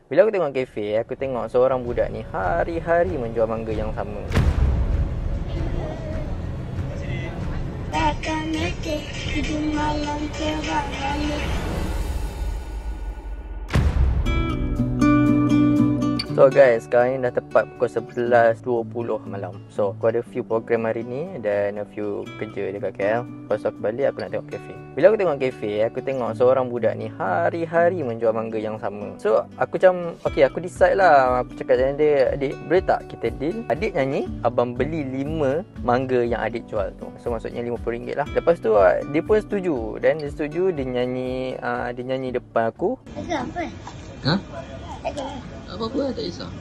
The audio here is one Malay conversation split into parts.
Bila aku tengok kafe, aku tengok seorang budak ni hari-hari menjual mangga yang sama. Takkan mati di malam terang langit. So guys, sekarang ni dah tepat pukul 11.20 malam. So aku ada few program hari ni dan a few kerja dekat KL. Lepas tu aku balik, aku nak tengok kafe. Bila aku tengok kafe, aku tengok seorang budak ni hari-hari menjual mangga yang sama. So aku macam, okay, aku decide lah. Aku cakap dengan dia, adik boleh tak kita deal? Adik nyanyi, abang beli 5 mangga yang adik jual tu. So maksudnya RM50 lah. Lepas tu dia pun setuju. Dan dia setuju, dia nyanyi depan aku. Lagu apa? Ha? Lagu apa? Apa-apa lah, tak kisah.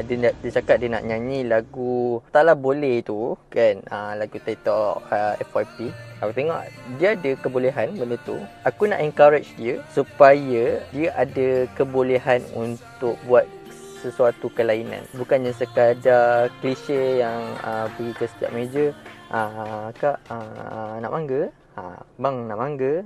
Dia cakap dia nak nyanyi lagu Taklah Boleh tu kan, lagu title FYP. Aku tengok dia ada kebolehan benda tu. Aku nak encourage dia supaya dia ada kebolehan untuk buat sesuatu kelainan. Bukannya sekadar klise yang pergi ke setiap meja, kak nak mangga? Bang nak mangga?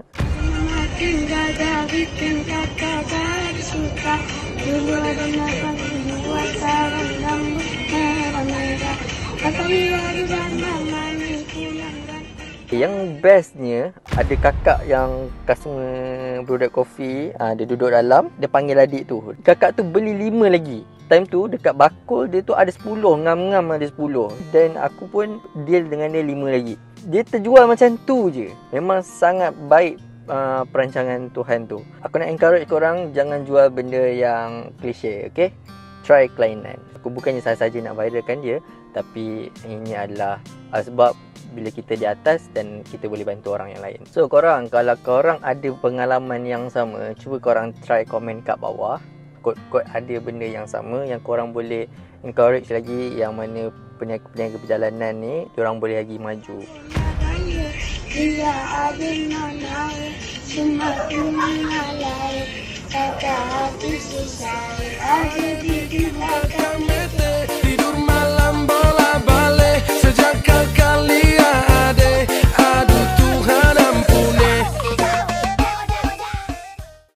Tinggal dari tingkat kakak suka. Dulu ada makan buat sarang rambut merah-merah. Apa baru dan mama ni pulang dan Yang bestnya, ada kakak yang customer Brodek Coffee, dia duduk dalam, dia panggil adik tu. Kakak tu beli 5 lagi. Time tu dekat bakul dia tu ada 10, ngam-ngam ada 10. Dan aku pun deal dengan dia 5 lagi. Dia terjual macam tu je. Memang sangat baik perancangan Tuhan tu. Aku nak encourage korang jangan jual benda yang klise, okay? Try kelainan. Aku bukannya sahaja nak viralkan dia, tapi ini adalah sebab bila kita di atas dan kita boleh bantu orang yang lain. So korang, kalau korang ada pengalaman yang sama, cuba korang try komen kat bawah. Kod-kod ada benda yang sama yang korang boleh encourage lagi, yang mana peniaga-peniaga perjalanan ni diorang boleh lagi maju. dia ada nona semakin mengalai. Kata hati sesai ada dia.